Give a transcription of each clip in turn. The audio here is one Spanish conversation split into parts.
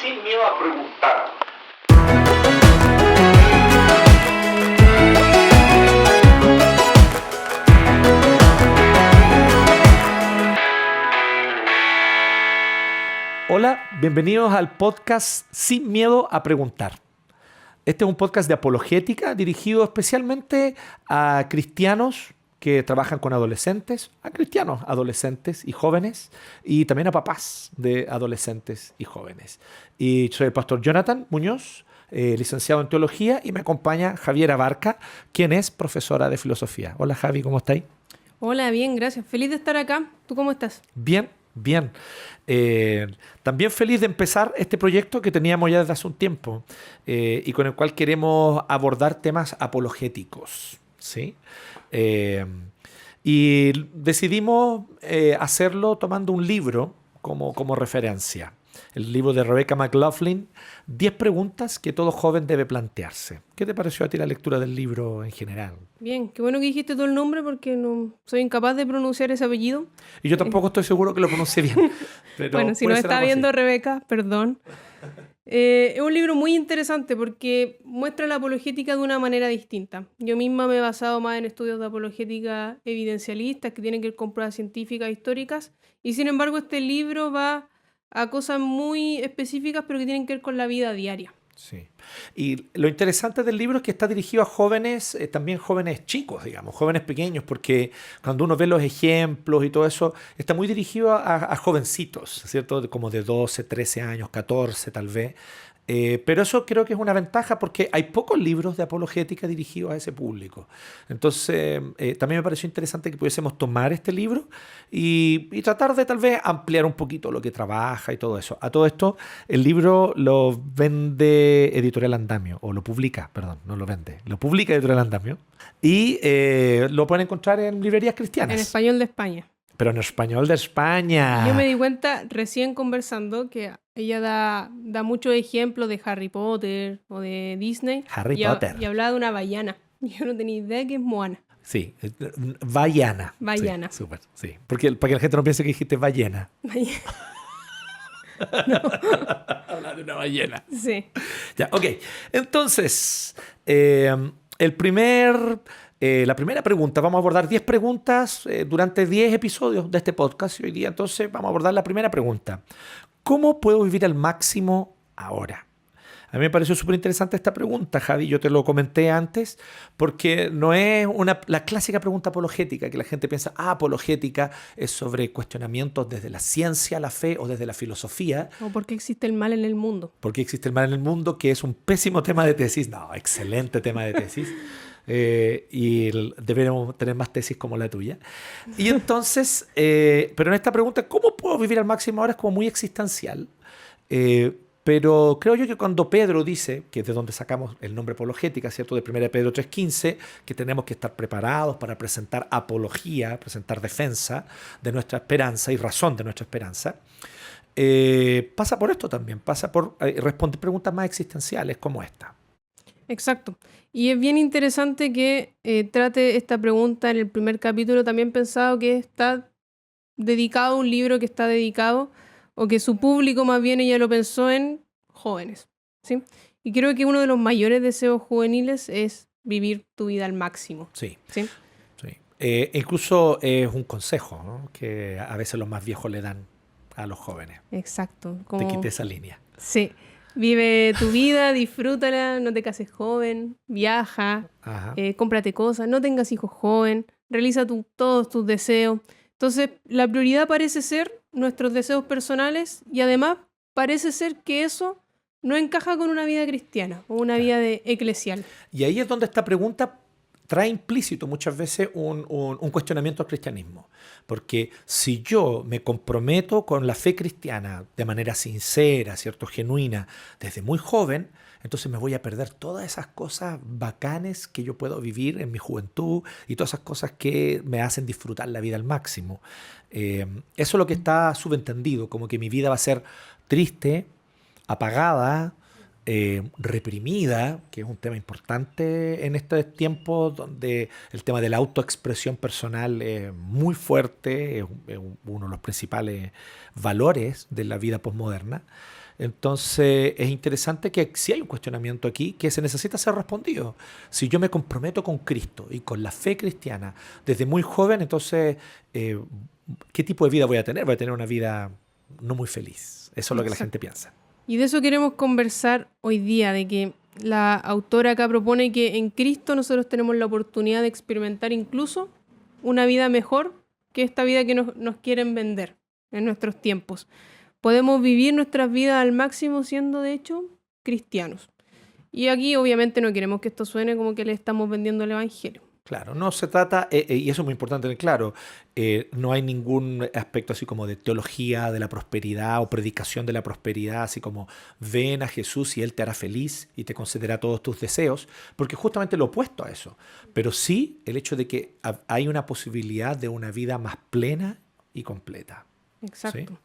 sin miedo a preguntar. Hola, bienvenidos al podcast Sin Miedo a Preguntar. Este es un podcast de apologética dirigido especialmente a cristianos que trabajan con adolescentes, a cristianos, adolescentes y jóvenes, y también a papás de adolescentes y jóvenes. Y soy el pastor Jonathan Muñoz, licenciado en teología, y me acompaña Javiera Barca, quien es profesora de filosofía. Hola Javi, ¿cómo estáis? Hola, bien, gracias. Feliz de estar acá. ¿Tú cómo estás? Bien, bien. También feliz de empezar este proyecto que teníamos ya desde hace un tiempo y con el cual queremos abordar temas apologéticos, ¿sí? Y decidimos hacerlo tomando un libro como referencia. El libro de Rebecca McLaughlin, 10 preguntas que todo joven debe plantearse. ¿Qué te pareció a ti la lectura del libro en general? Bien, qué bueno que dijiste todo el nombre porque no soy incapaz de pronunciar ese apellido. Y yo tampoco estoy seguro que lo pronuncie bien. Pero Bueno, si nos está viendo Rebeca, perdón. Es un libro muy interesante porque muestra la apologética de una manera distinta. Yo misma me he basado más en estudios de apologética evidencialistas que tienen que ver con pruebas científicas, históricas, y sin embargo este libro va a cosas muy específicas pero que tienen que ver con la vida diaria. Sí. Y lo interesante del libro es que está dirigido a jóvenes, también jóvenes chicos, digamos, jóvenes pequeños, porque cuando uno ve los ejemplos y todo eso, está muy dirigido a jovencitos, ¿cierto? Como de 12, 13 años, 14 tal vez. Pero eso creo que es una ventaja porque hay pocos libros de apologética dirigidos a ese público. Entonces, también me pareció interesante que pudiésemos tomar este libro y tratar de tal vez ampliar un poquito lo que trabaja y todo eso. A todo esto, el libro lo vende Editorial Andamio, o lo publica, perdón, no lo vende, lo publica Editorial Andamio y lo pueden encontrar en librerías cristianas. En español de España. Pero en español de España. Yo me di cuenta recién conversando que ella da muchos ejemplos de Harry Potter o de Disney. Harry Potter. Y hablaba de una ballena. Yo no tenía idea que es Moana. Sí, ballena. Ballena. Sí, súper, sí. Porque para que la gente no piense que dijiste ballena. Habla de una ballena. Sí. Ya, ok. Entonces, la primera pregunta, vamos a abordar 10 preguntas durante 10 episodios de este podcast. Y hoy día, entonces, vamos a abordar la primera pregunta. ¿Cómo puedo vivir al máximo ahora? A mí me pareció súper interesante esta pregunta, Javi. Yo te lo comenté antes, porque no es la clásica pregunta apologética, que la gente piensa, apologética es sobre cuestionamientos desde la ciencia, la fe o desde la filosofía. O por qué existe el mal en el mundo. ¿Por qué existe el mal en el mundo? Que es un pésimo tema de tesis. No, excelente tema de tesis. Y deberíamos tener más tesis como la tuya. Y entonces, pero en esta pregunta, ¿cómo puedo vivir al máximo ahora? Es como muy existencial. Pero creo yo que cuando Pedro dice, que es de donde sacamos el nombre apologética, ¿cierto? De 1 Pedro 3:15, que tenemos que estar preparados para presentar apología, presentar defensa de nuestra esperanza y razón de nuestra esperanza, pasa por esto también, pasa por responder preguntas más existenciales como esta. Exacto. Y es bien interesante que trate esta pregunta en el primer capítulo. También pensado que está dedicado a un libro que está dedicado, o que su público más bien ella lo pensó en jóvenes, ¿sí? Y creo que uno de los mayores deseos juveniles es vivir tu vida al máximo. Sí. ¿Sí? Sí. Incluso es un consejo, ¿no? Que a veces los más viejos le dan a los jóvenes. Exacto. Te quité esa línea. Sí. Vive tu vida, disfrútala, no te cases joven, viaja, cómprate cosas, no tengas hijos joven, realiza todos tus deseos. Entonces, la prioridad parece ser nuestros deseos personales y además parece ser que eso no encaja con una vida cristiana o una vida eclesial. Y ahí es donde esta pregunta trae implícito muchas veces un cuestionamiento al cristianismo. Porque si yo me comprometo con la fe cristiana de manera sincera, ¿cierto? Genuina, desde muy joven, entonces me voy a perder todas esas cosas bacanes que yo puedo vivir en mi juventud y todas esas cosas que me hacen disfrutar la vida al máximo. Eso es lo que está subentendido, como que mi vida va a ser triste, apagada, reprimida, que es un tema importante en estos tiempos donde el tema de la autoexpresión personal es muy fuerte, es uno de los principales valores de la vida posmoderna. Entonces es interesante que si hay un cuestionamiento aquí que se necesita ser respondido. Si yo me comprometo con Cristo y con la fe cristiana desde muy joven, entonces ¿qué tipo de vida voy a tener? Voy a tener una vida no muy feliz. Eso es lo que la gente piensa. Y de eso queremos conversar hoy día, de que la autora acá propone que en Cristo nosotros tenemos la oportunidad de experimentar incluso una vida mejor que esta vida que nos quieren vender en nuestros tiempos. Podemos vivir nuestras vidas al máximo siendo, de hecho, cristianos. Y aquí obviamente no queremos que esto suene como que le estamos vendiendo el evangelio. Claro, no se trata, y eso es muy importante tener claro, no hay ningún aspecto así como de teología de la prosperidad o predicación de la prosperidad, así como ven a Jesús y Él te hará feliz y te concederá todos tus deseos, porque justamente lo opuesto a eso. Pero sí el hecho de que hay una posibilidad de una vida más plena y completa. Exacto. ¿Sí?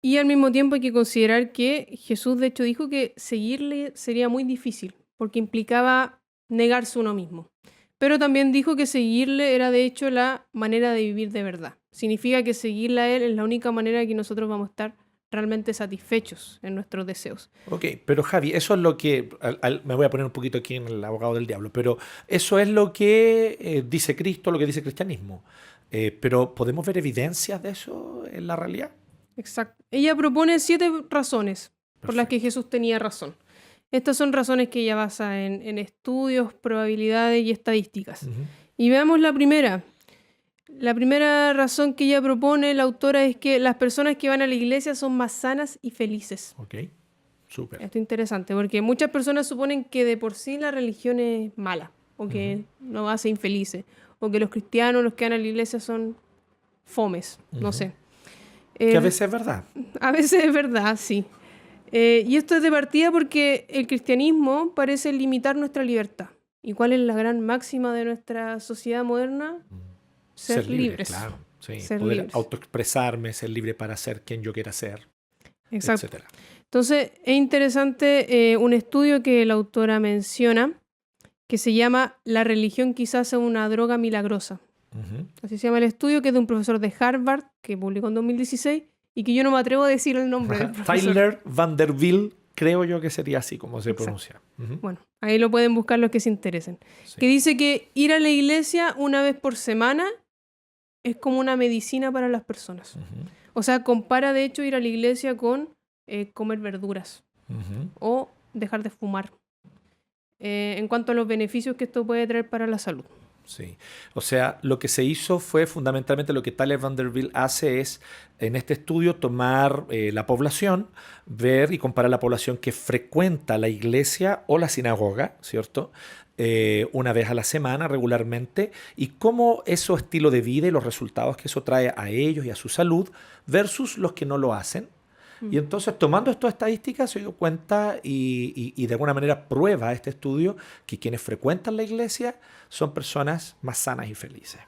Y al mismo tiempo hay que considerar que Jesús de hecho dijo que seguirle sería muy difícil, porque implicaba negarse uno mismo. Pero también dijo que seguirle era de hecho la manera de vivir de verdad. Significa que seguirle a Él es la única manera que nosotros vamos a estar realmente satisfechos en nuestros deseos. Ok, pero Javi, eso es lo que, me voy a poner un poquito aquí en el abogado del diablo, pero eso es lo que dice Cristo, lo que dice el cristianismo. Pero ¿podemos ver evidencias de eso en la realidad? Exacto. Ella propone 7 razones por las que Jesús tenía razón. Estas son razones que ella basa en estudios, probabilidades y estadísticas. Y veamos la primera. La primera razón que ella propone, la autora, es que las personas que van a la iglesia son más sanas y felices. Ok, súper. Esto es interesante, porque muchas personas suponen que de por sí la religión es mala, o que nos hace infelices, o que los cristianos, los que van a la iglesia, son fomes, no sé. Que a veces es verdad. A veces es verdad, sí. Y esto es de partida porque el cristianismo parece limitar nuestra libertad. ¿Y cuál es la gran máxima de nuestra sociedad moderna? Ser libres. Claro, sí. Ser Poder libres. autoexpresarme, ser libre para ser quien yo quiera ser, Exacto. etcétera. Entonces, es interesante un estudio que la autora menciona que se llama La religión quizás es una droga milagrosa. Así se llama el estudio, que es de un profesor de Harvard que publicó en 2016 y que yo no me atrevo a decir el nombre del profesor. Tyler Vanderbilt, creo yo que sería así como se pronuncia. Bueno, ahí lo pueden buscar los que se interesen. Sí. Que dice que ir a la iglesia una vez por semana es como una medicina para las personas. O sea, compara de hecho ir a la iglesia con comer verduras o dejar de fumar. En cuanto a los beneficios que esto puede traer para la salud. Sí, o sea, lo que se hizo fue fundamentalmente lo que Tyler Vanderbilt hace es, en este estudio, tomar la población, ver y comparar la población que frecuenta la iglesia o la sinagoga, ¿cierto? Una vez a la semana regularmente, y cómo ese estilo de vida y los resultados que eso trae a ellos y a su salud versus los que no lo hacen. Y entonces, tomando estas estadísticas, se dio cuenta y de alguna manera prueba este estudio que quienes frecuentan la iglesia son personas más sanas y felices.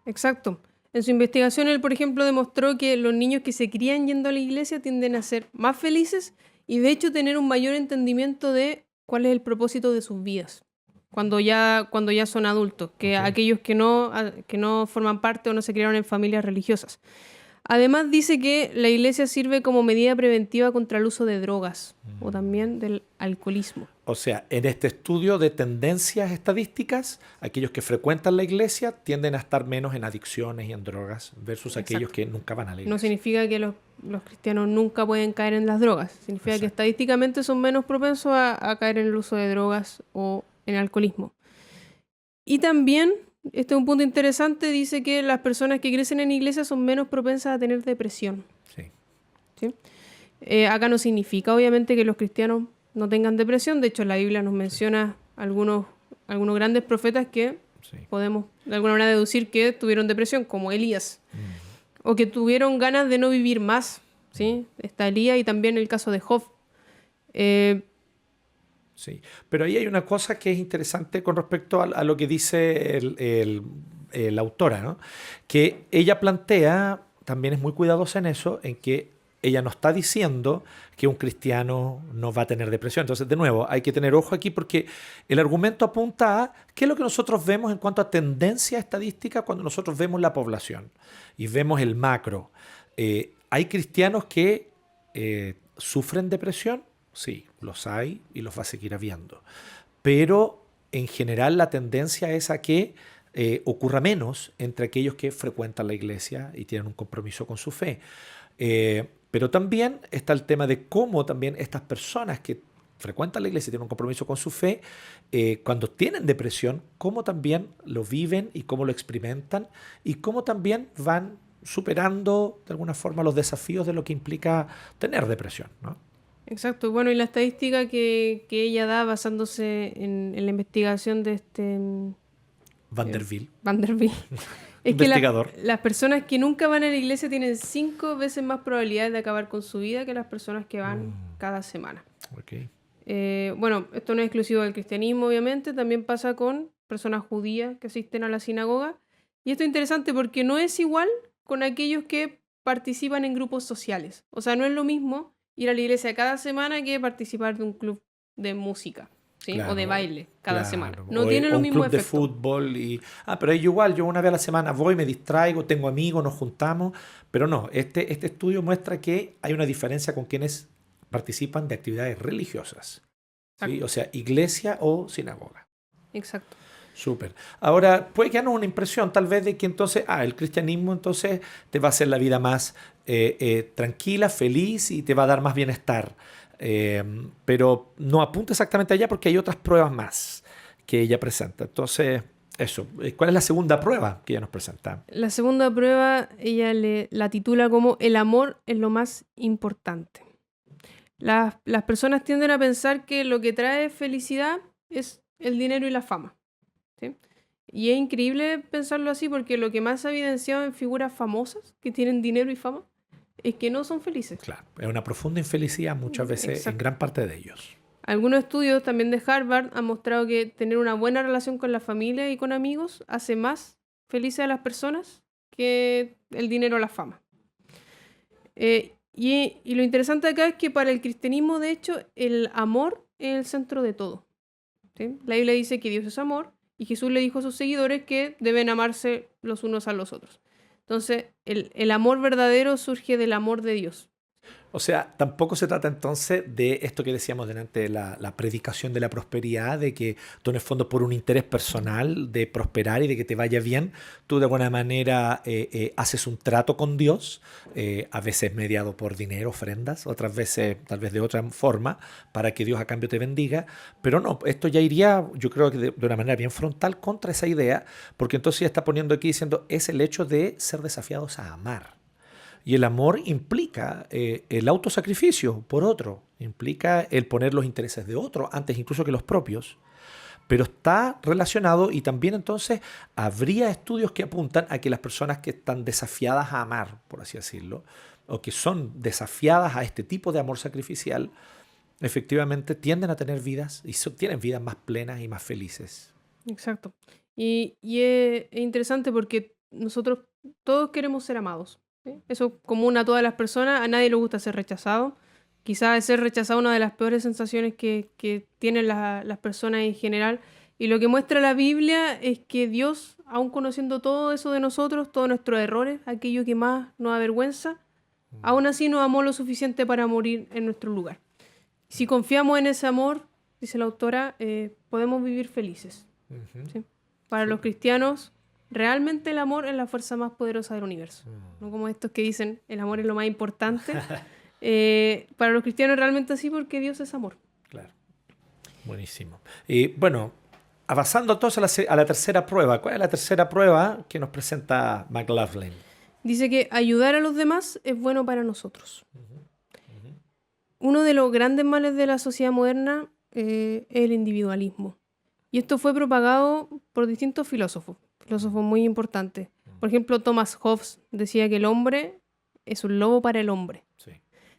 Exacto. En su investigación, él, por ejemplo, demostró que los niños que se crían yendo a la iglesia tienden a ser más felices y, de hecho, tener un mayor entendimiento de cuál es el propósito de sus vidas cuando ya son adultos, que aquellos que no forman parte o no se criaron en familias religiosas. Además dice que la iglesia sirve como medida preventiva contra el uso de drogas o también del alcoholismo. O sea, en este estudio de tendencias estadísticas, aquellos que frecuentan la iglesia tienden a estar menos en adicciones y en drogas versus aquellos que nunca van a la iglesia. No significa que los cristianos nunca pueden caer en las drogas. Significa que estadísticamente son menos propensos a caer en el uso de drogas o en el alcoholismo. Y también, este es un punto interesante, dice que las personas que crecen en iglesia son menos propensas a tener depresión. ¿Sí? Acá no significa, obviamente, que los cristianos no tengan depresión. De hecho, la Biblia nos menciona algunos grandes profetas que podemos de alguna manera deducir que tuvieron depresión, como Elías. O que tuvieron ganas de no vivir más. ¿Sí? Está Elías y también el caso de Job. Sí, pero ahí hay una cosa que es interesante con respecto a lo que dice la autora, ¿no? Que ella plantea, también es muy cuidadosa en eso, en que ella no está diciendo que un cristiano no va a tener depresión. Entonces, de nuevo, hay que tener ojo aquí porque el argumento apunta a qué es lo que nosotros vemos en cuanto a tendencia estadística cuando nosotros vemos la población y vemos el macro. ¿Hay cristianos que sufren depresión? Sí, los hay y los va a seguir habiendo. Pero en general la tendencia es a que ocurra menos entre aquellos que frecuentan la iglesia y tienen un compromiso con su fe. Pero también está el tema de cómo también estas personas que frecuentan la iglesia y tienen un compromiso con su fe, cuando tienen depresión, cómo también lo viven y cómo lo experimentan y cómo también van superando de alguna forma los desafíos de lo que implica tener depresión, ¿no? Exacto. Bueno, y la estadística que ella da basándose en la investigación de Vanderbilt. Es que Investigador. las personas que nunca van a la iglesia tienen 5 veces más probabilidades de acabar con su vida que las personas que van cada semana. Okay. Bueno, esto no es exclusivo del cristianismo, obviamente. También pasa con personas judías que asisten a la sinagoga. Y esto es interesante porque no es igual con aquellos que participan en grupos sociales. O sea, no es lo mismo ir a la iglesia cada semana que participar de un club de música, ¿sí? Claro, o de baile cada semana. No o tiene lo un mismo club de efecto. fútbol. Pero igual, yo una vez a la semana voy, me distraigo, tengo amigos, nos juntamos. Pero no, este estudio muestra que hay una diferencia con quienes participan de actividades religiosas. ¿Sí? O sea, iglesia o sinagoga. Exacto. Súper. Ahora, puede quedarnos una impresión tal vez de que entonces, el cristianismo entonces te va a hacer la vida más tranquila, feliz y te va a dar más bienestar. Pero no apunta exactamente allá porque hay otras pruebas más que ella presenta. Entonces, eso. ¿Cuál es la segunda prueba que ella nos presenta? La segunda prueba, ella la titula como el amor es lo más importante. Las personas tienden a pensar que lo que trae felicidad es el dinero y la fama, ¿sí? Y es increíble pensarlo así porque lo que más se ha evidenciado en figuras famosas que tienen dinero y fama es que no son felices. Claro, es una profunda infelicidad muchas veces. Exacto. En gran parte de ellos. Algunos estudios también de Harvard han mostrado que tener una buena relación con la familia y con amigos hace más felices a las personas que el dinero o la fama. Y lo interesante acá es que para el cristianismo, de hecho, el amor es el centro de todo, ¿sí? La Biblia dice que Dios es amor y Jesús le dijo a sus seguidores que deben amarse los unos a los otros. Entonces, el amor verdadero surge del amor de Dios. O sea, tampoco se trata entonces de esto que decíamos delante de la predicación de la prosperidad, de que tú en el fondo por un interés personal de prosperar y de que te vaya bien, tú de alguna manera haces un trato con Dios, a veces mediado por dinero, ofrendas, otras veces tal vez de otra forma, para que Dios a cambio te bendiga. Pero no, esto ya iría, yo creo que de una manera bien frontal contra esa idea, porque entonces ya está poniendo aquí diciendo, es el hecho de ser desafiados a amar. Y el amor implica el autosacrificio por otro, implica el poner los intereses de otro antes incluso que los propios, pero está relacionado y también entonces habría estudios que apuntan a que las personas que están desafiadas a amar, por así decirlo, o que son desafiadas a este tipo de amor sacrificial, efectivamente tienden a tener vidas y tienen vidas más plenas y más felices. Exacto. Y es interesante porque nosotros todos queremos ser amados. ¿Sí? Eso es común a todas las personas, a nadie le gusta ser rechazado. Quizás ser rechazado es una de las peores sensaciones que tienen las personas en general. Y lo que muestra la Biblia es que Dios, aun conociendo todo eso de nosotros, todos nuestros errores, aquello que más nos avergüenza, aún así nos amó lo suficiente para morir en nuestro lugar. Si confiamos en ese amor, dice la autora, podemos vivir felices. ¿Sí? Para los cristianos, realmente el amor es la fuerza más poderosa del universo. No como estos que dicen el amor es lo más importante. Para los cristianos realmente así porque Dios es amor. Claro. Buenísimo. Y bueno, avanzando entonces a la tercera prueba. ¿Cuál es la tercera prueba que nos presenta McLaughlin? Dice que ayudar a los demás es bueno para nosotros. Uno de los grandes males de la sociedad moderna es el individualismo. Y esto fue propagado por distintos filósofos muy importantes. Por ejemplo, Thomas Hobbes decía que el hombre es un lobo para el hombre. Sí.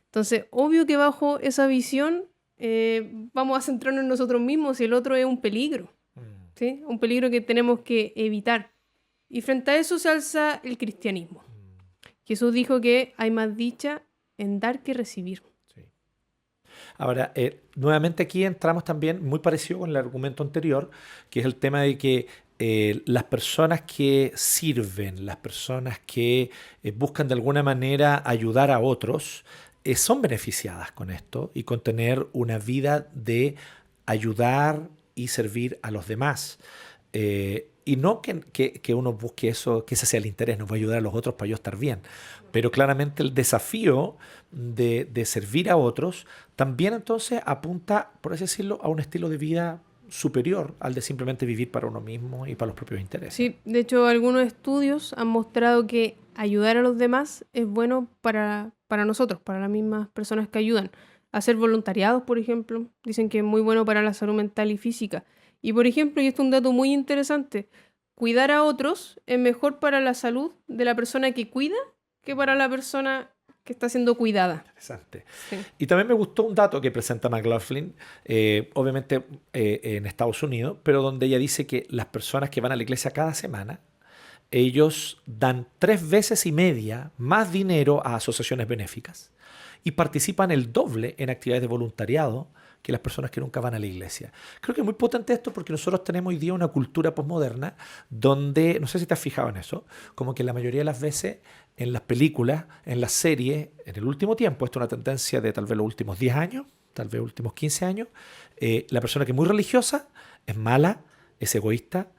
Entonces, obvio que bajo esa visión vamos a centrarnos en nosotros mismos y el otro es un peligro. ¿Sí? Un peligro que tenemos que evitar. Y frente a eso se alza el cristianismo. Jesús dijo que hay más dicha en dar que recibir. Sí. Ahora, nuevamente aquí entramos también, muy parecido con el argumento anterior, que es el tema de que las personas que sirven, las personas que buscan de alguna manera ayudar a otros, son beneficiadas con esto y con tener una vida de ayudar y servir a los demás. Y no que uno busque eso, que ese sea el interés, nos va a ayudar a los otros para yo estar bien. Pero claramente el desafío de servir a otros también entonces apunta, por así decirlo, a un estilo de vida superior al de simplemente vivir para uno mismo y para los propios intereses. Sí, de hecho algunos estudios han mostrado que ayudar a los demás es bueno para nosotros, para las mismas personas que ayudan. Hacer voluntariados, por ejemplo, dicen que es muy bueno para la salud mental y física. Y por ejemplo, y esto es un dato muy interesante, cuidar a otros es mejor para la salud de la persona que cuida que para la persona que está siendo cuidada. Interesante. Sí. Y también me gustó un dato que presenta McLaughlin, obviamente en Estados Unidos, pero donde ella dice que las personas que van a la iglesia cada semana, ellos dan 3 veces y media más dinero a asociaciones benéficas y participan el doble en actividades de voluntariado que las personas que nunca van a la iglesia. Creo que es muy potente esto porque nosotros tenemos hoy día una cultura posmoderna donde, no sé si te has fijado en eso, como que la mayoría de las veces en las películas, en las series, en el último tiempo, esto es una tendencia de tal vez los últimos 10 años, tal vez los últimos 15 años, la persona que es muy religiosa es mala, es egoísta,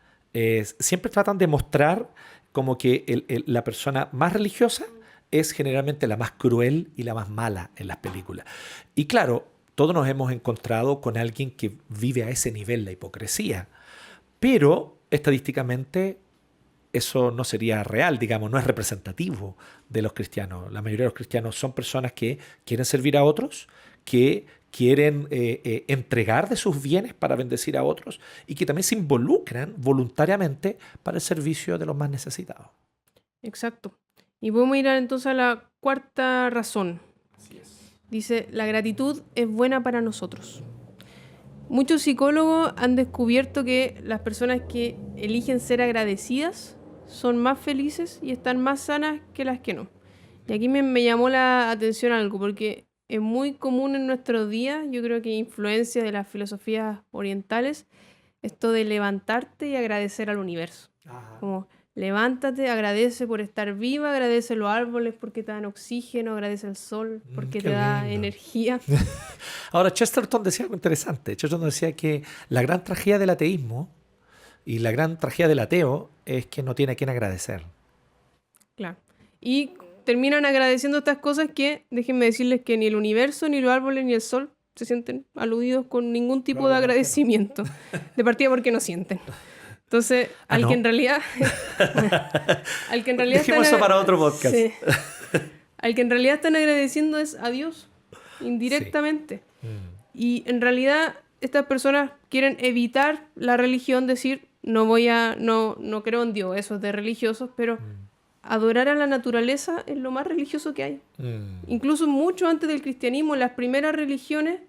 siempre tratan de mostrar como que la persona más religiosa es generalmente la más cruel y la más mala en las películas. Y claro, todos nos hemos encontrado con alguien que vive a ese nivel de hipocresía, pero estadísticamente eso no sería real, digamos, no es representativo de los cristianos. La mayoría de los cristianos son personas que quieren servir a otros, que quieren entregar de sus bienes para bendecir a otros y que también se involucran voluntariamente para el servicio de los más necesitados. Exacto. Y podemos ir entonces a la cuarta razón. Así es. Dice, la gratitud es buena para nosotros. Muchos psicólogos han descubierto que las personas que eligen ser agradecidas son más felices y están más sanas que las que no. Y aquí me llamó la atención algo, porque es muy común en nuestros días, yo creo que influencia de las filosofías orientales, esto de levantarte y agradecer al universo. Ajá. Como levántate, agradece por estar viva, agradece los árboles porque te dan oxígeno, agradece el sol porque qué te da lindo. energía. Ahora, Chesterton decía algo interesante. Chesterton decía que la gran tragedia del ateísmo y la gran tragedia del ateo es que no tiene a quien agradecer. Claro. Y terminan agradeciendo estas cosas que, déjenme decirles que ni el universo, ni los árboles, ni el sol se sienten aludidos con ningún tipo de agradecimiento. De partida porque no sienten. Entonces, al que en realidad... al que en realidad Dejemos eso para otro podcast. Sí. Al que en realidad están agradeciendo es a Dios, indirectamente. Sí. Y en realidad estas personas quieren evitar la religión, decir, no creo en Dios, eso es de religiosos, pero adorar a la naturaleza es lo más religioso que hay. Incluso mucho antes del cristianismo, las primeras religiones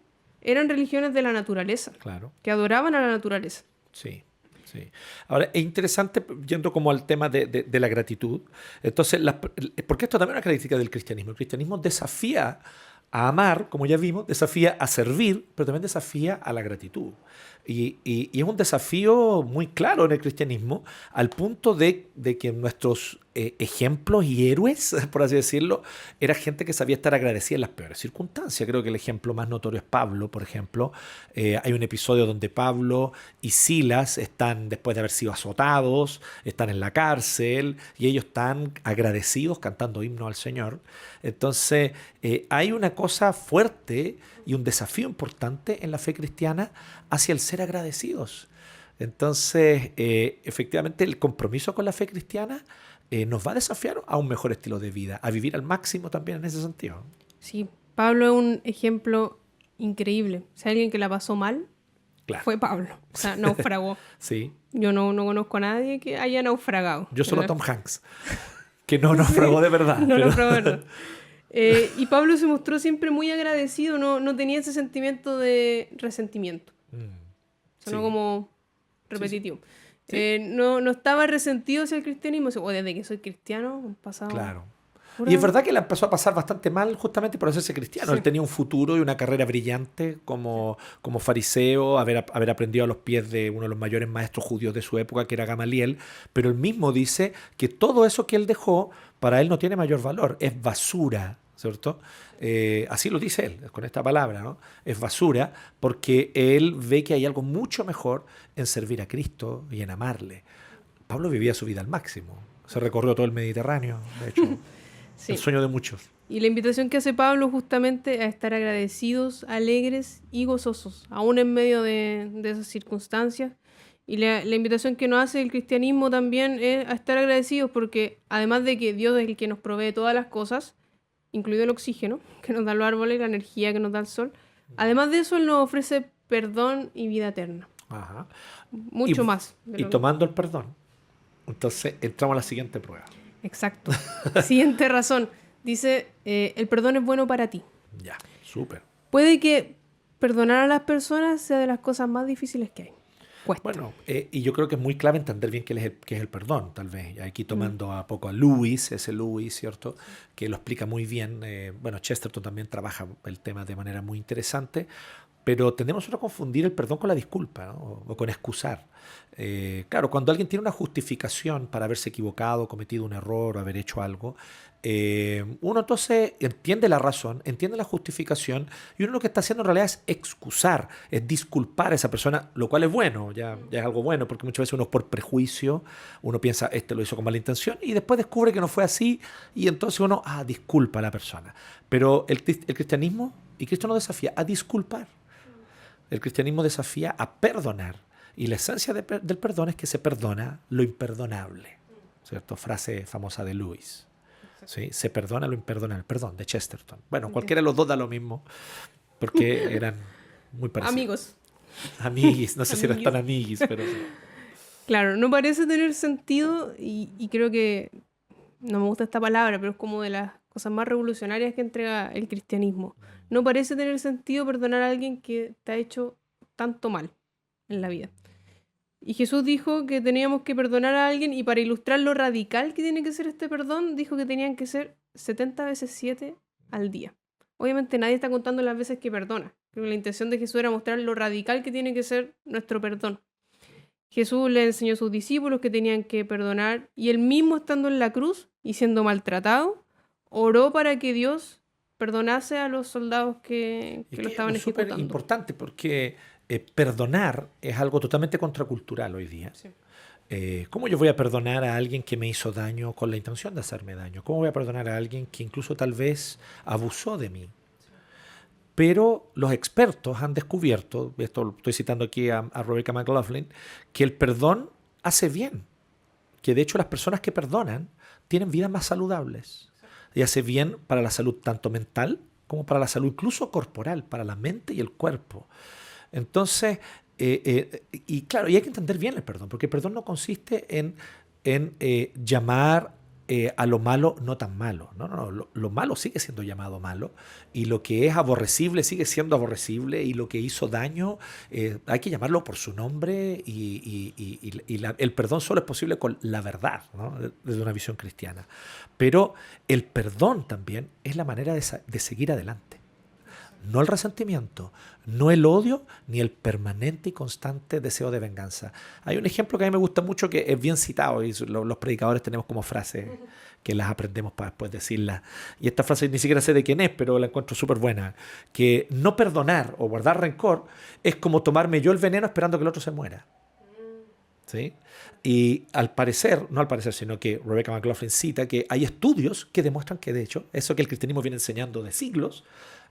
eran religiones de la naturaleza, Claro. que adoraban a la naturaleza. Sí. Sí. Ahora, es interesante, yendo como al tema de la gratitud, entonces, porque esto también es una característica del cristianismo. El cristianismo desafía a amar, como ya vimos, desafía a servir, pero también desafía a la gratitud. Y es un desafío muy claro en el cristianismo, al punto de que nuestros ejemplos y héroes, por así decirlo, era gente que sabía estar agradecida en las peores circunstancias. Creo que el ejemplo más notorio es Pablo, por ejemplo. Hay un episodio donde Pablo y Silas están, después de haber sido azotados, están en la cárcel y ellos están agradecidos cantando himnos al Señor. Entonces, hay una cosa fuerte y un desafío importante en la fe cristiana hacia el ser agradecidos. Entonces, efectivamente, el compromiso con la fe cristiana nos va a desafiar a un mejor estilo de vida, a vivir al máximo también en ese sentido. Sí, Pablo es un ejemplo increíble. Si hay alguien que la pasó mal, Claro. fue Pablo. O sea, naufragó. Sí. Yo no conozco a nadie que haya naufragado. Yo solo a Tom Hanks, que no naufragó de verdad. No naufragó de verdad. Y Pablo se mostró siempre muy agradecido, no tenía ese sentimiento de resentimiento. Sonó como repetitivo. Sí. No estaba resentido hacia el cristianismo, o desde que soy cristiano, han pasado... Claro. Y es verdad que le empezó a pasar bastante mal justamente por hacerse cristiano. Sí. Él tenía un futuro y una carrera brillante como fariseo, haber aprendido a los pies de uno de los mayores maestros judíos de su época, que era Gamaliel, pero él mismo dice que todo eso que él dejó, para él no tiene mayor valor, es basura, ¿cierto? Así lo dice él, con esta palabra, ¿no? Es basura porque él ve que hay algo mucho mejor en servir a Cristo y en amarle. Pablo vivía su vida al máximo. Se recorrió todo el Mediterráneo, de hecho, Sí. el sueño de muchos. Y la invitación que hace Pablo justamente a estar agradecidos, alegres y gozosos, aún en medio de esas circunstancias. Y la invitación que nos hace el cristianismo también es a estar agradecidos porque además de que Dios es el que nos provee todas las cosas, incluido el oxígeno que nos dan los árboles, la energía que nos da el sol, además de eso Él nos ofrece perdón y vida eterna. Ajá. Mucho más. Y tomando el perdón, entonces entramos a la siguiente prueba. Exacto. Siguiente razón. Dice, el perdón es bueno para ti. Ya, súper. Puede que perdonar a las personas sea de las cosas más difíciles que hay. Cuesta. Bueno, y yo creo que es muy clave entender bien qué es el perdón, tal vez. Aquí tomando a poco a Lewis, ese Lewis, ¿cierto? Que lo explica muy bien. Bueno, Chesterton también trabaja el tema de manera muy interesante, pero tendemos a confundir el perdón con la disculpa, ¿no? O con excusar. Claro, cuando alguien tiene una justificación para haberse equivocado, cometido un error o haber hecho algo, uno entonces entiende la razón, entiende la justificación y uno lo que está haciendo en realidad es excusar, es disculpar a esa persona, lo cual es bueno, ya es algo bueno, porque muchas veces uno por prejuicio, uno piensa, este lo hizo con mala intención y después descubre que no fue así y entonces uno, disculpa a la persona. Pero el cristianismo, y Cristo nos desafía a disculpar. El cristianismo desafía a perdonar. Y la esencia del perdón es que se perdona lo imperdonable. ¿Cierto? Frase famosa de Lewis. ¿Sí? Se perdona lo imperdonable. Perdón, de Chesterton. Bueno, cualquiera de los dos da lo mismo. Porque eran muy parecidos. Amigos. Amiguis. No sé si eran tan amiguis, pero... Claro, no parece tener sentido y creo que... No me gusta esta palabra, pero es como de las cosas más revolucionarias que entrega el cristianismo. No parece tener sentido perdonar a alguien que te ha hecho tanto mal en la vida. Y Jesús dijo que teníamos que perdonar a alguien y para ilustrar lo radical que tiene que ser este perdón, dijo que tenían que ser 70 veces 7 al día. Obviamente nadie está contando las veces que perdona. Creo que la intención de Jesús era mostrar lo radical que tiene que ser nuestro perdón. Jesús le enseñó a sus discípulos que tenían que perdonar y él mismo estando en la cruz y siendo maltratado, oró para que Dios perdonase a los soldados que lo estaban ejecutando. Es súper importante porque perdonar es algo totalmente contracultural hoy día. Sí. ¿Cómo yo voy a perdonar a alguien que me hizo daño con la intención de hacerme daño? ¿Cómo voy a perdonar a alguien que incluso tal vez abusó de mí? Pero los expertos han descubierto, esto lo estoy citando aquí a Rebecca McLaughlin, que el perdón hace bien. Que de hecho las personas que perdonan tienen vidas más saludables. Y hace bien para la salud tanto mental como para la salud incluso corporal, para la mente y el cuerpo. Entonces, y claro, y hay que entender bien el perdón, porque el perdón no consiste en llamar a lo malo no tan malo. No, lo malo sigue siendo llamado malo y lo que es aborrecible sigue siendo aborrecible y lo que hizo daño hay que llamarlo por su nombre y el perdón solo es posible con la verdad, ¿no? Desde una visión cristiana. Pero el perdón también es la manera de seguir adelante. No el resentimiento, no el odio, ni el permanente y constante deseo de venganza. Hay un ejemplo que a mí me gusta mucho que es bien citado y los predicadores tenemos como frases que las aprendemos para después decirlas. Y esta frase ni siquiera sé de quién es, pero la encuentro súper buena. Que no perdonar o guardar rencor es como tomarme yo el veneno esperando que el otro se muera. ¿Sí? Y sino que Rebecca McLaughlin cita que hay estudios que demuestran que de hecho eso que el cristianismo viene enseñando de siglos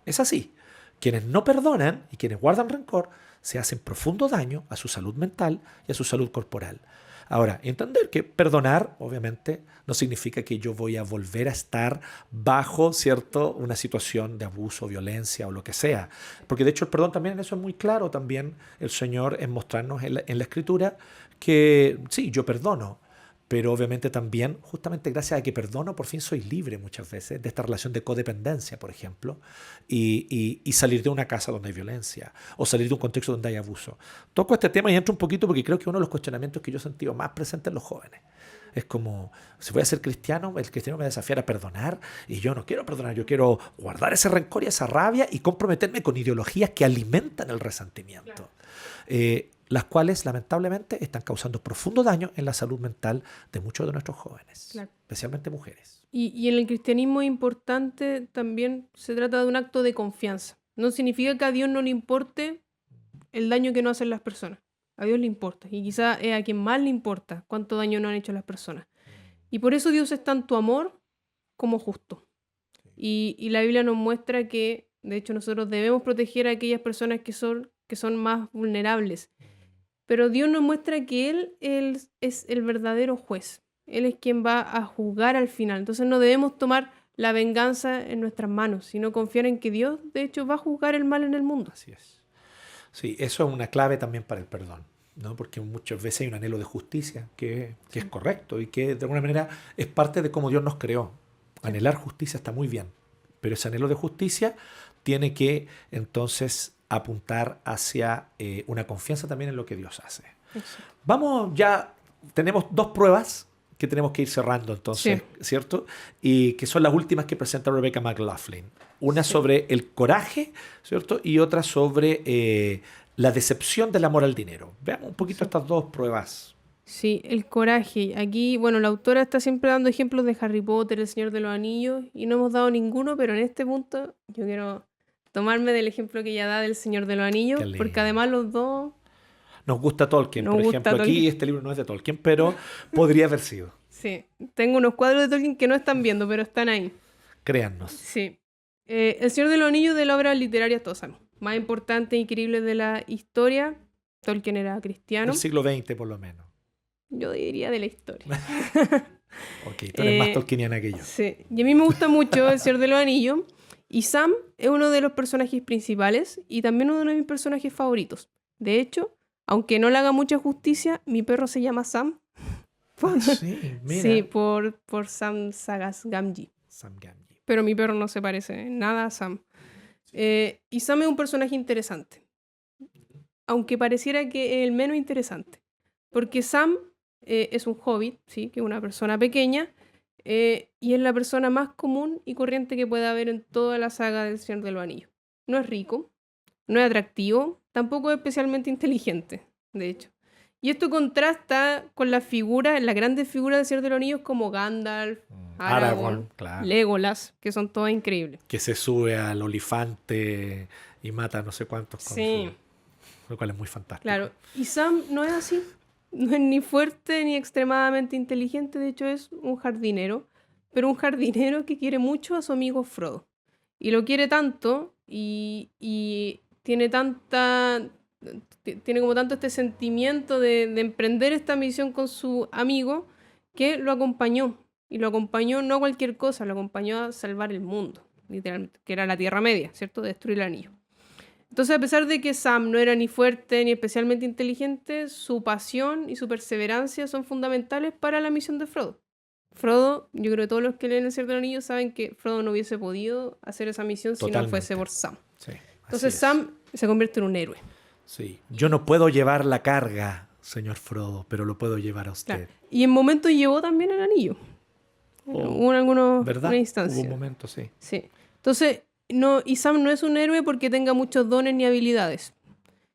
es así. Quienes no perdonan y quienes guardan rencor se hacen profundo daño a su salud mental y a su salud corporal. Ahora, entender que perdonar, obviamente, no significa que yo voy a volver a estar bajo, ¿cierto?, una situación de abuso, violencia o lo que sea. Porque de hecho el perdón también, eso es muy claro también, el Señor en mostrarnos en la Escritura que sí, yo perdono. Pero obviamente también, justamente gracias a que perdono, por fin soy libre muchas veces de esta relación de codependencia, por ejemplo, y salir de una casa donde hay violencia o salir de un contexto donde hay abuso. Toco este tema y entro un poquito porque creo que uno de los cuestionamientos que yo he sentido más presente en los jóvenes. Es como, si voy a ser cristiano, el cristiano me desafiará a perdonar y yo no quiero perdonar, yo quiero guardar ese rencor y esa rabia y comprometerme con ideologías que alimentan el resentimiento. Las cuales lamentablemente están causando profundo daño en la salud mental de muchos de nuestros jóvenes, especialmente mujeres. Y en el cristianismo es importante también, se trata de un acto de confianza. No significa que a Dios no le importe el daño que no hacen las personas. A Dios le importa. Y quizá es a quien más le importa cuánto daño no han hecho las personas. Y por eso Dios es tanto amor como justo. Y la Biblia nos muestra que, de hecho, nosotros debemos proteger a aquellas personas que son más vulnerables. Pero Dios nos muestra que Él es el verdadero juez. Él es quien va a juzgar al final. Entonces no debemos tomar la venganza en nuestras manos, sino confiar en que Dios, de hecho, va a juzgar el mal en el mundo. Así es. Sí, eso es una clave también para el perdón, ¿no? Porque muchas veces hay un anhelo de justicia que es correcto y que de alguna manera es parte de cómo Dios nos creó. Anhelar justicia está muy bien, pero ese anhelo de justicia tiene que entonces apuntar hacia una confianza también en lo que Dios hace. Eso. Vamos, ya tenemos 2 pruebas que tenemos que ir cerrando entonces, ¿cierto? Y que son las últimas que presenta Rebecca McLaughlin. Una sobre el coraje, ¿cierto? Y otra sobre la decepción del amor al dinero. Veamos un poquito estas 2 pruebas. Sí, el coraje. Aquí, bueno, la autora está siempre dando ejemplos de Harry Potter, El Señor de los Anillos, y no hemos dado ninguno, pero en este punto yo quiero tomarme del ejemplo que ella da del Señor de los Anillos, porque además los dos... Nos gusta Tolkien, por ejemplo. Aquí este libro no es de Tolkien, pero podría haber sido. Sí, tengo unos cuadros de Tolkien que no están viendo, pero están ahí. Créannos. Sí. El Señor de los Anillos, de la obra literaria, todos sabemos, más importante e increíble de la historia. Tolkien era cristiano. Del siglo XX, por lo menos. Yo diría de la historia. Ok, tú eres más tolkieniana que yo. Sí, y a mí me gusta mucho El Señor de los Anillos. Y Sam es uno de los personajes principales y también uno de mis personajes favoritos. De hecho, aunque no le haga mucha justicia, mi perro se llama Sam. Sí, mira. Sí, por Sam Sagas Gamgee. Sam Gamgee. Pero mi perro no se parece en nada a Sam. Y Sam es un personaje interesante. Aunque pareciera que es el menos interesante. Porque Sam es un hobbit, ¿sí? Que es una persona pequeña. Y es la persona más común y corriente que puede haber en toda la saga del Señor de los Anillos. No es rico, no es atractivo, tampoco es especialmente inteligente, de hecho. Y esto contrasta con las grandes figuras del Señor de los Anillos como Gandalf, Aragorn, claro. Legolas, que son todas increíbles. Que se sube al olifante y mata a no sé cuántos. Sí. Lo cual es muy fantástico. Claro, y Sam no es así. No es ni fuerte ni extremadamente inteligente, de hecho es un jardinero, pero un jardinero que quiere mucho a su amigo Frodo. Y lo quiere tanto y tiene como tanto este sentimiento de emprender esta misión con su amigo que lo acompañó. Y lo acompañó no a cualquier cosa, lo acompañó a salvar el mundo, literalmente, que era la Tierra Media, ¿cierto? Destruir el anillo. Entonces, a pesar de que Sam no era ni fuerte ni especialmente inteligente, su pasión y su perseverancia son fundamentales para la misión de Frodo. Frodo, yo creo que todos los que leen El Señor de los Anillos saben que Frodo no hubiese podido hacer esa misión si no fuese por Sam. Sí, entonces Sam se convierte en un héroe. Sí. Yo no puedo llevar la carga, señor Frodo, pero lo puedo llevar a usted. Claro. Y en momentos llevó también el anillo. Hubo algunas instancias. Hubo un momento, sí. Sí. Entonces, y Sam no es un héroe porque tenga muchos dones ni habilidades,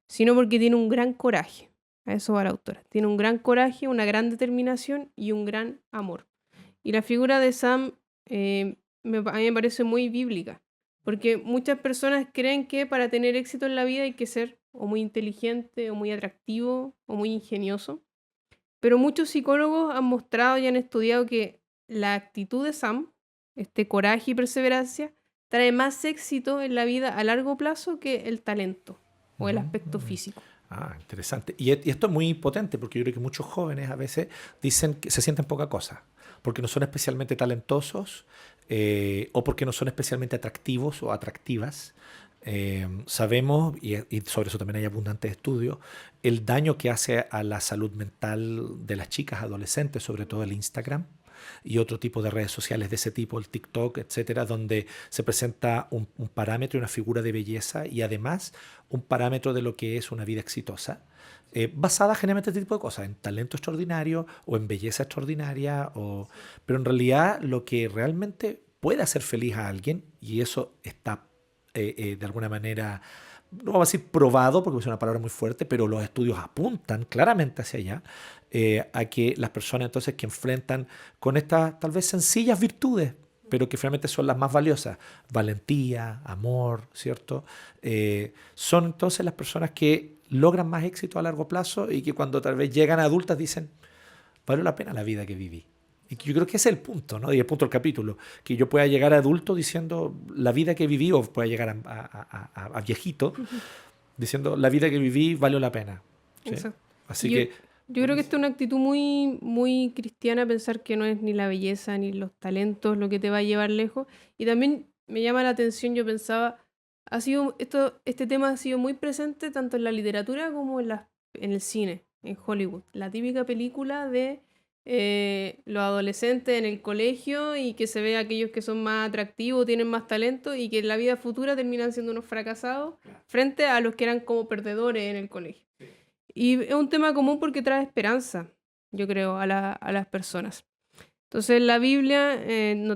sino porque tiene un gran coraje. A eso va la autora. Tiene un gran coraje, una gran determinación y un gran amor. Y la figura de Sam a mí me parece muy bíblica, porque muchas personas creen que para tener éxito en la vida hay que ser o muy inteligente, o muy atractivo, o muy ingenioso. Pero muchos psicólogos han mostrado y han estudiado que la actitud de Sam, este coraje y perseverancia, trae más éxito en la vida a largo plazo que el talento o el aspecto físico. Ah, interesante. Y esto es muy potente porque yo creo que muchos jóvenes a veces dicen que se sienten poca cosa porque no son especialmente talentosos o porque no son especialmente atractivos o atractivas. Sabemos, y sobre eso también hay abundantes estudios, el daño que hace a la salud mental de las chicas adolescentes, sobre todo el Instagram. y otro tipo de redes sociales de ese tipo, el TikTok, etcétera, donde se presenta un parámetro y una figura de belleza y además un parámetro de lo que es una vida exitosa, basada generalmente en este tipo de cosas, en talento extraordinario o en belleza extraordinaria, pero en realidad lo que realmente puede hacer feliz a alguien, y eso está de alguna manera, no vamos a decir probado, porque es una palabra muy fuerte, pero los estudios apuntan claramente hacia allá, a que las personas entonces que enfrentan con estas tal vez sencillas virtudes, pero que finalmente son las más valiosas, valentía, amor, ¿cierto? Son entonces las personas que logran más éxito a largo plazo y que cuando tal vez llegan a adultas dicen, valió la pena la vida que viví. Y yo creo que ese es el punto, ¿no? Y el punto del capítulo, que yo pueda llegar a adulto diciendo la vida que viví, o pueda llegar a viejito diciendo la vida que viví valió la pena. ¿Sí? Así que... Yo creo que esta es una actitud muy, muy cristiana, pensar que no es ni la belleza ni los talentos lo que te va a llevar lejos. Y también me llama la atención, yo pensaba, este tema ha sido muy presente tanto en la literatura como en el cine, en Hollywood. La típica película de los adolescentes en el colegio y que se ve a aquellos que son más atractivos, tienen más talento y que en la vida futura terminan siendo unos fracasados frente a los que eran como perdedores en el colegio. Y es un tema común porque trae esperanza, yo creo, a las personas. Entonces la Biblia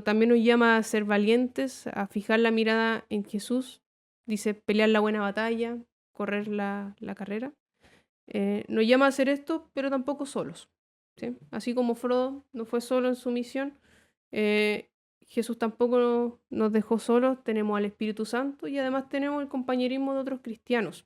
también nos llama a ser valientes, a fijar la mirada en Jesús. Dice pelear la buena batalla, correr la carrera. Nos llama a hacer esto, pero tampoco solos, ¿sí? Así como Frodo no fue solo en su misión, Jesús tampoco nos dejó solos. Tenemos al Espíritu Santo y además tenemos el compañerismo de otros cristianos.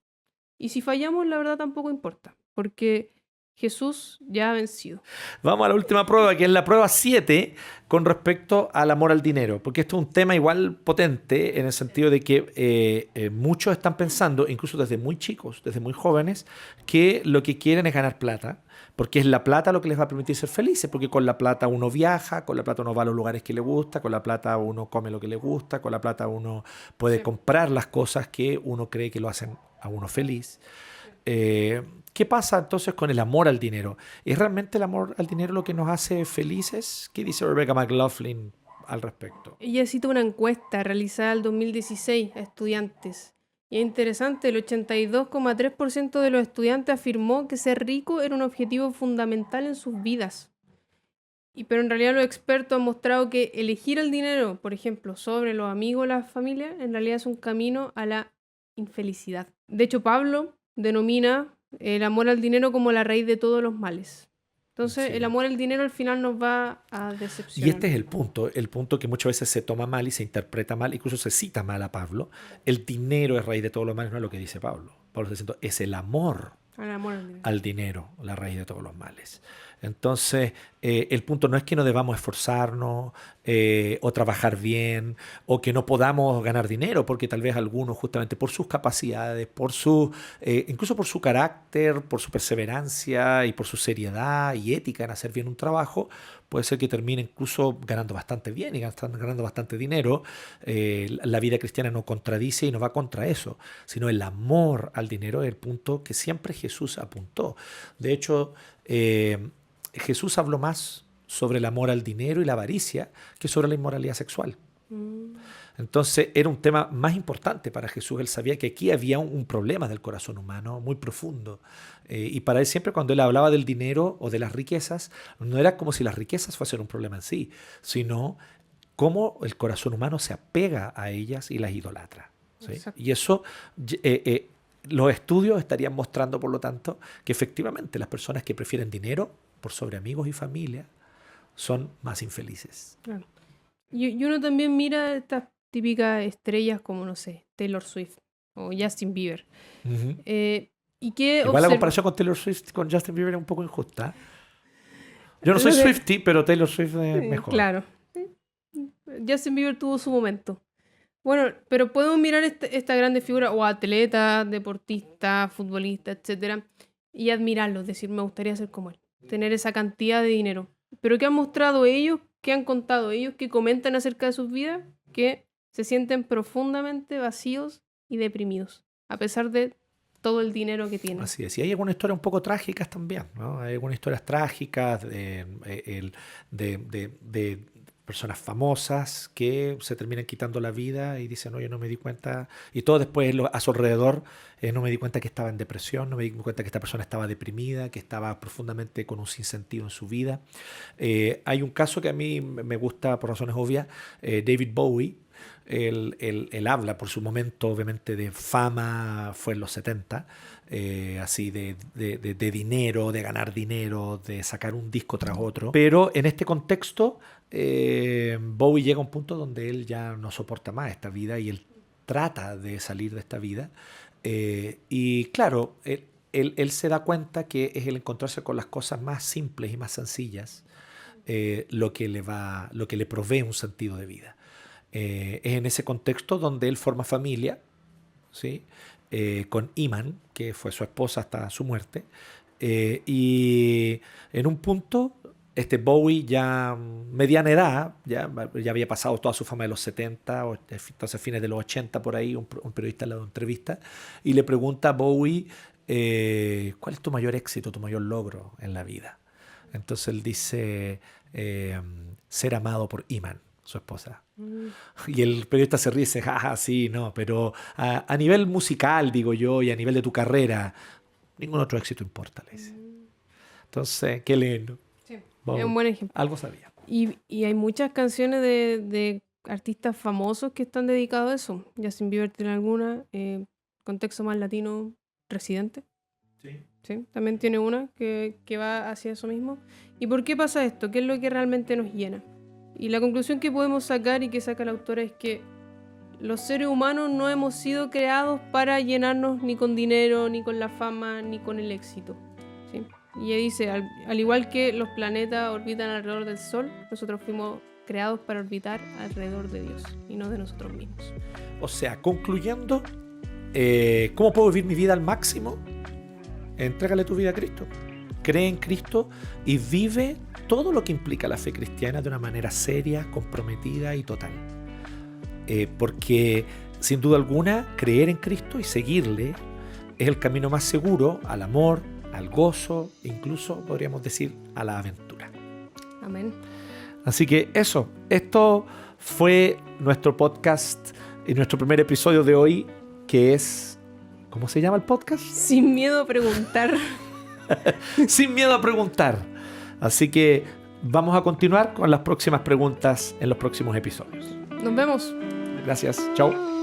Y si fallamos, la verdad tampoco importa, porque Jesús ya ha vencido. Vamos a la última prueba, que es la prueba 7, con respecto al amor al dinero, porque esto es un tema igual potente en el sentido de que muchos están pensando, incluso desde muy chicos, desde muy jóvenes, que lo que quieren es ganar plata, porque es la plata lo que les va a permitir ser felices, porque con la plata uno viaja, con la plata uno va a los lugares que le gusta, con la plata uno come lo que le gusta, con la plata uno puede comprar las cosas que uno cree que lo hacen a uno feliz. ¿Qué pasa entonces con el amor al dinero? ¿Es realmente el amor al dinero lo que nos hace felices? ¿Qué dice Rebecca McLaughlin al respecto? Ella cita una encuesta realizada en 2016 a estudiantes. Y es interesante, el 82,3% de los estudiantes afirmó que ser rico era un objetivo fundamental en sus vidas. Pero en realidad los expertos han mostrado que elegir el dinero, por ejemplo, sobre los amigos o la familia, en realidad es un camino a la infelicidad. De hecho, Pablo denomina el amor al dinero como la raíz de todos los males. Entonces, el amor al dinero al final nos va a decepcionar. Y este es el punto que muchas veces se toma mal y se interpreta mal, incluso se cita mal a Pablo. El dinero es raíz de todos los males, no es lo que dice Pablo. Pablo está diciendo, es el amor al dinero, la raíz de todos los males. Entonces, el punto no es que no debamos esforzarnos o trabajar bien o que no podamos ganar dinero, porque tal vez algunos justamente por sus capacidades, incluso por su carácter, por su perseverancia y por su seriedad y ética en hacer bien un trabajo, puede ser que termine incluso ganando bastante bien y ganando bastante dinero. La vida cristiana no contradice y no va contra eso, sino el amor al dinero es el punto que siempre Jesús apuntó. De hecho, Jesús habló más sobre el amor al dinero y la avaricia que sobre la inmoralidad sexual. Entonces era un tema más importante para Jesús. Él sabía que aquí había un problema del corazón humano muy profundo. Y para él siempre cuando él hablaba del dinero o de las riquezas, no era como si las riquezas fuesen un problema en sí, sino cómo el corazón humano se apega a ellas y las idolatra, ¿sí? Y eso... los estudios estarían mostrando, por lo tanto, que efectivamente las personas que prefieren dinero por sobre amigos y familia son más infelices. Claro. Y uno también mira estas típicas estrellas como, no sé, Taylor Swift o Justin Bieber. Igual la comparación con Taylor Swift con Justin Bieber es un poco injusta. Yo no soy Swiftie, pero Taylor Swift es mejor. Claro. Justin Bieber tuvo su momento. Bueno, pero podemos mirar esta grande figura, o atleta, deportista, futbolista, etcétera, y admirarlos, decir, me gustaría ser como él, tener esa cantidad de dinero. Pero ¿qué han mostrado ellos? ¿Qué han contado ellos? ¿Qué comentan acerca de sus vidas? Que se sienten profundamente vacíos y deprimidos, a pesar de todo el dinero que tiene. Así es. Y hay algunas historias un poco trágicas también, ¿no? Hay algunas historias trágicas de personas famosas que se terminan quitando la vida y dicen, no, yo no me di cuenta. Y todo después a su alrededor, no me di cuenta que estaba en depresión, no me di cuenta que esta persona estaba deprimida, que estaba profundamente con un sinsentido en su vida. Hay un caso que a mí me gusta por razones obvias, David Bowie. Él habla por su momento, obviamente, de fama, fue en los 70, así de dinero, de ganar dinero, de sacar un disco tras otro. Pero en este contexto, Bowie llega a un punto donde él ya no soporta más esta vida y él trata de salir de esta vida. Y claro, él se da cuenta que es el encontrarse con las cosas más simples y más sencillas lo que le provee un sentido de vida. Es en ese contexto donde él forma familia, ¿sí? Con Iman, que fue su esposa hasta su muerte. Y en un punto, Bowie ya mediana edad, ya había pasado toda su fama de los 70, entonces fines de los 80 por ahí, un periodista le da una entrevista y le pregunta a Bowie, ¿cuál es tu mayor éxito, tu mayor logro en la vida? Entonces él dice, ser amado por Iman, su esposa. Y el periodista se ríe y dice, sí, no, pero a nivel musical, digo yo, y a nivel de tu carrera, ningún otro éxito importa, le dice. Entonces, qué lindo. Sí, es un buen ejemplo. Algo sabía. Y hay muchas canciones de artistas famosos que están dedicados a eso. Justin Bieber tiene alguna, contexto más latino, Residente. Sí, también tiene una que va hacia eso mismo. ¿Y por qué pasa esto? ¿Qué es lo que realmente nos llena? Y la conclusión que podemos sacar y que saca la autora es que los seres humanos no hemos sido creados para llenarnos ni con dinero, ni con la fama, ni con el éxito, ¿sí? Y ella dice, al igual que los planetas orbitan alrededor del Sol, nosotros fuimos creados para orbitar alrededor de Dios y no de nosotros mismos. O sea, concluyendo, ¿cómo puedo vivir mi vida al máximo? Entrégale tu vida a Cristo. Cree en Cristo y vive todo lo que implica la fe cristiana de una manera seria, comprometida y total. Porque, sin duda alguna, creer en Cristo y seguirle es el camino más seguro al amor, al gozo, incluso, podríamos decir, a la aventura. Amén. Así que esto fue nuestro podcast y nuestro primer episodio de hoy, que es... ¿Cómo se llama el podcast? Sin miedo a preguntar. Sin miedo a preguntar. Así que vamos a continuar con las próximas preguntas en los próximos episodios. Nos vemos. Gracias. Chao.